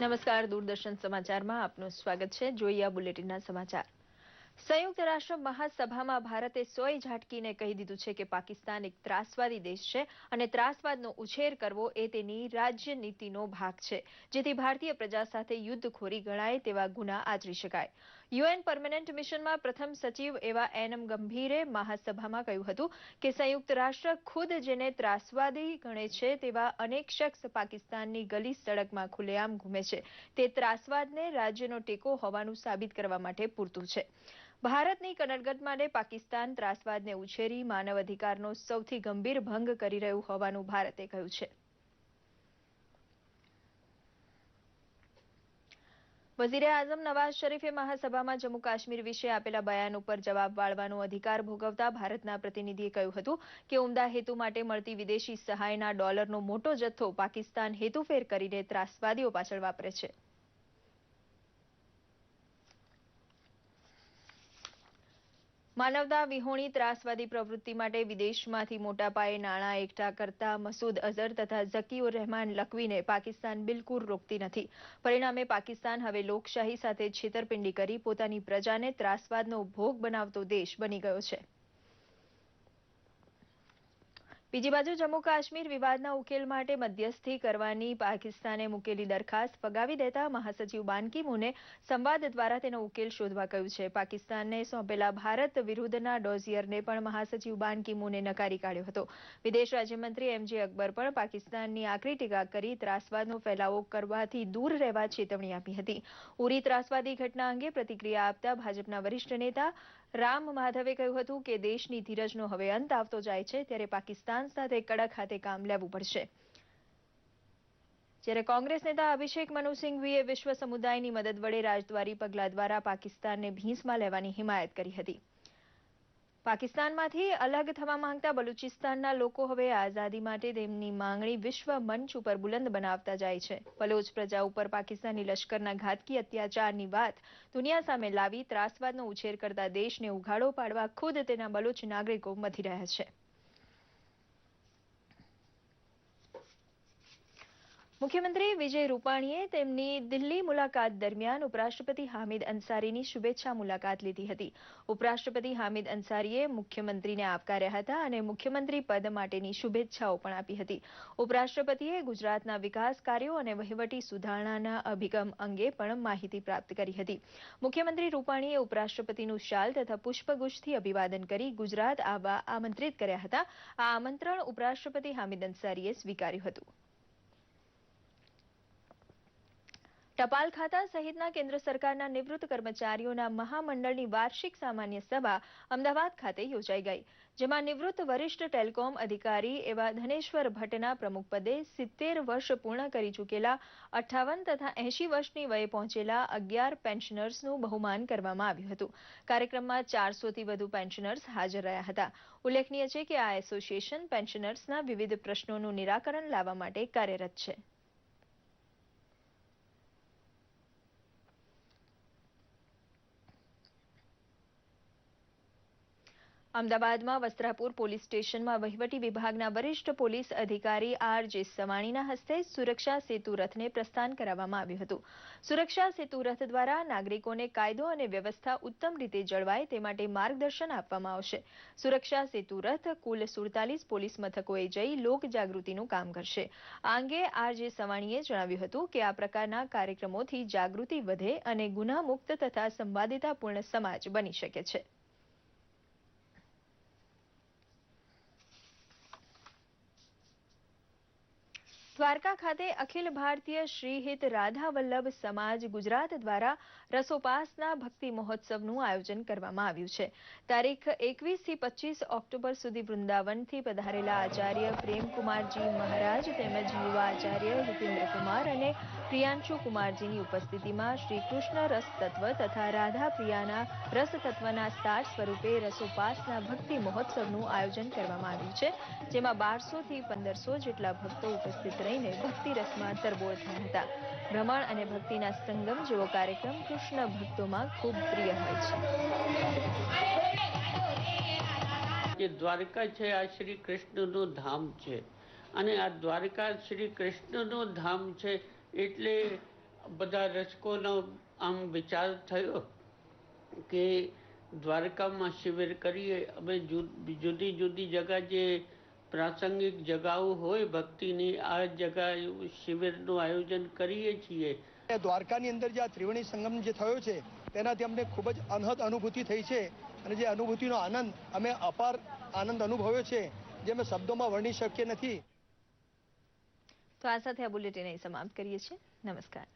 નમસ્કાર, દૂરદર્શન સમાચારમાં આપનું સ્વાગત છે. જોઈએ આ બુલેટિનના સમાચાર. સંયુક્ત રાષ્ટ્ર મહાસભામાં ભારતે સોય ઝાટકીને કહી દીધું છે કે પાકિસ્તાન એક ત્રાસવાદી દેશ છે અને ત્રાસવાદનો ઉછેર કરવો એ તેની રાજ્ય નીતિનો ભાગ છે, જેથી ભારતીય પ્રજા સાથે યુદ્ધખોરી ગણાય તેવા ગુના આચરી શકાય. યુએન પરમેનન્ટ મિશનમાં પ્રથમ સચિવ એવા એનએમ ગંભીરે મહાસભામાં કહ્યું હતું કે સંયુક્ત રાષ્ટ્ર ખુદ જેને ત્રાસવાદી ગણે છે તેવા અનેક શખ્સ પાકિસ્તાનની ગલી સડકમાં ખુલ્લેઆમ ઘૂમે છે તે ત્રાસવાદને રાજ્યનો ટેકો હોવાનું સાબિત કરવા માટે પૂરતું છે. ભારતની કનડગત માટે પાકિસ્તાન ત્રાસવાદને ઉછેરી માનવ અધિકારનો સૌથી ગંભીર ભંગ કરી રહ્યું હોવાનું ભારતે કહ્યું છે. વઝીરે આઝમ નવાઝ શરીફે મહાસભામાં જમ્મુ કાશ્મીર વિશે આપેલા બયાન ઉપર જવાબ વાળવાનો અધિકાર ભોગવતા ભારતના પ્રતિનિધિએ કહ્યું હતું કે ઉમદા હેતુ માટે મળતી વિદેશી સહાયના ડોલરનો મોટો જથ્થો પાકિસ્તાન હેતુફેર કરીને ત્રાસવાદીઓ પાછળ વાપરે છે. માનવતા વિહોણી ત્રાસવાદી પ્રવૃત્તિ માટે વિદેશમાંથી મોટા પાયે નાણાં એકઠા કરતા મસૂદ અઝહર તથા ઝકીઉર રહેમાન લખવીને પાકિસ્તાન બિલકુલ રોકતી નથી. પરિણામે પાકિસ્તાન હવે લોકશાહી સાથે છેતરપિંડી કરી પોતાની પ્રજાને ત્રાસવાદનો ભોગ બનાવતો દેશ બની ગયો છે. બીજી બાજુ જમ્મુ કાશ્મીર વિવાદના ઉકેલ માટે મધ્યસ્થી કરવાની પાકિસ્તાને મૂકેલી દરખાસ્ત ફગાવી દેતા મહાસચિવ બાન કી મૂને સંવાદ દ્વારા તેનો ઉકેલ શોધવા કહ્યું છે. પાકિસ્તાનને સોંપેલા ભારત વિરુદ્ધના ડોઝિયરને પણ મહાસચિવ બાન કી મૂને નકારી કાઢ્યો હતો. વિદેશ રાજ્યમંત્રી એમજે અકબર પણ પાકિસ્તાનની આકરી ટીકા કરી ત્રાસવાદનો ફેલાવો કરવાથી દૂર રહેવા ચેતવણી આપી હતી. ઉરી ત્રાસવાદી ઘટના અંગે પ્રતિક્રિયા આપતા ભાજપના વરિષ્ઠ નેતા રામ માધવે કહ્યું હતું કે દેશની ધીરજનો હવે અંત આવતો જાય છે, ત્યારે પાકિસ્તાન સાથે કડક હાથે કામ લેવું પડશે. જ્યારે કોંગ્રેસ નેતા અભિષેક મનુ સિંઘવીએ વિશ્વ સમુદાયની મદદ વડે રાજદ્વારી પગલાં દ્વારા પાકિસ્તાનને ભીંસમાં લેવાની હિમાયત કરી હતી. પાકિસ્તાનમાંથી અલગ થવા માંગતા બલુચિસ્તાનના લોકો હવે આઝાદી માટે તેમની માંગણી વિશ્વ મંચ ઉપર બુલંદ બનાવતા જાય છે. બલોચ પ્રજા ઉપર પાકિસ્તાની લશ્કરના ઘાતકી અત્યાચારની વાત દુનિયા સામે લાવી ત્રાસવાદનો ઉછેર કરતા દેશને ઉઘાડો પાડવા ખુદ તેના બલોચ નાગરિકો મથી રહ્યા છે. મુખ્યમંત્રી વિજય રૂપાણીએ તેમની દિલ્હી મુલાકાત દરમિયાન ઉપરાષ્ટ્રપતિ હામિદ અંસારીની શુભેચ્છા મુલાકાત લીધી હતી. ઉપરાષ્ટ્રપતિ હામિદ અંસારીએ મુખ્યમંત્રીને આવકાર્યા હતા અને મુખ્યમંત્રી પદ માટેની શુભેચ્છાઓ પણ આપી હતી. ઉપરાષ્ટ્રપતિએ ગુજરાતના વિકાસ કાર્યો અને વહીવટી સુધારણાના અભિગમ અંગે પણ માહિતી પ્રાપ્ત કરી હતી. મુખ્યમંત્રી રૂપાણીએ ઉપરાષ્ટ્રપતિનું શાલ તથા પુષ્પગુચ્છથી અભિવાદન કરી ગુજરાત આવવા આમંત્રિત કર્યા હતા. આ આમંત્રણ ઉપરાષ્ટ્રપતિ હામિદ અંસારીએ સ્વીકાર્યું હતું. ટપાલ ખાતા સહિતના કેન્દ્ર સરકારના નિવૃત્ત કર્મચારીઓના મહામંડળની વાર્ષિક સામાન્ય સભા અમદાવાદ ખાતે યોજાઈ ગઈ, જેમાં નિવૃત્ત વરિષ્ઠ ટેલિકોમ અધિકારી એવા ધનેશ્વર ભટ્ટના પ્રમુખપદે 70 વર્ષ પૂર્ણ કરી ચૂકેલા 58 તથા 80 વર્ષની વયે પહોંચેલા 11 પેન્શનર્સનું બહુમાન કરવામાં આવ્યું હતું. કાર્યક્રમમાં 400થી વધુ પેન્શનર્સ હાજર રહ્યા હતા. ઉલ્લેખનીય છે કે આ એસોસિએશન પેન્શનર્સના વિવિધ પ્રશ્નોનું નિરાકરણ લાવવા માટે કાર્યરત છે. અમદાવાદમાં વસ્ત્રાપુર પોલીસ સ્ટેશનમાં વહીવટી વિભાગના વરિષ્ઠ પોલીસ અધિકારી આર.જે. સવાણીના હસ્તે સુરક્ષા સેતુ રથને પ્રસ્થાન કરાવવામાં આવ્યું હતું. સુરક્ષા સેતુ રથ દ્વારા નાગરિકોને કાયદો અને વ્યવસ્થા ઉત્તમ રીતે જળવાય તે માટે માર્ગદર્શન આપવામાં આવશે. સુરક્ષા સેતુ રથ કુલ 47 પોલીસ મથકોએ જઈ લોક જાગૃતિનું કામ કરશે. આ અંગે આર.જે. સવાણીએ જણાવ્યું હતું કે આ પ્રકારના કાર્યક્રમોથી જાગૃતિ વધે અને ગુનામુક્ત તથા સંવાદિતાપૂર્ણ સમાજ બની શકે છે. દ્વારકા ખાતે અખિલ ભારતીય શ્રીહિત રાધા વલ્લભ સમાજ ગુજરાત દ્વારા રસોપાસના ભક્તિ મહોત્સવનું આયોજન કરવામાં આવ્યું છે. તારીખ 21 થી 25 ઓક્ટોબર સુધી વૃંદાવનથી પધારેલા આચાર્ય પ્રેમકુમારજી મહારાજ તેમજ યુવા આચાર્ય હિતેન્દ્રકુમાર અને પ્રિયાંશુ કુમારજીની ઉપસ્થિતિમાં શ્રી કૃષ્ણ રસ તત્વ તથા રાધા પ્રિયાના રસ તત્વના સાર સ્વરૂપે રસોપાસના ભક્તિ મહોત્સવનું આયોજન કરવામાં આવ્યું છે, જેમાં 1200 થી 1500 જેટલા ભક્તો ઉપસ્થિત રહીને ભક્તિ રસમાં તરબોળ થયા હતા. ભ્રમણ અને ભક્તિના સંગમ જેવો કાર્યક્રમ કૃષ્ણ ભક્તોમાં ખૂબ પ્રિય હોય છે. દ્વારકા છે આ શ્રી કૃષ્ણનું ધામ છે અને આ દ્વારકા શ્રી કૃષ્ણનું ધામ છે એટલે બધા રસિકોનો આમ વિચાર થયો કે દ્વારકામાં શિબિર કરીએ. અમે જુદી જુદી જગા જે પ્રાસંગિક જગાઓ હોય ભક્તિની, આ જગા શિબિરનું આયોજન કરીએ છીએ. દ્વારકાની અંદર જે આ ત્રિવેણી સંગમ જે થયો છે તેનાથી અમને ખૂબ જ અનહદ અનુભૂતિ થઈ છે અને જે અનુભૂતિનો આનંદ અમે અપાર આનંદ અનુભવ્યો છે જે અમે શબ્દોમાં વર્ણી શકીએ નથી. તો આ સાથે આ બુલેટિન અહીં સમાપ્ત કરીએ છીએ. નમસ્કાર.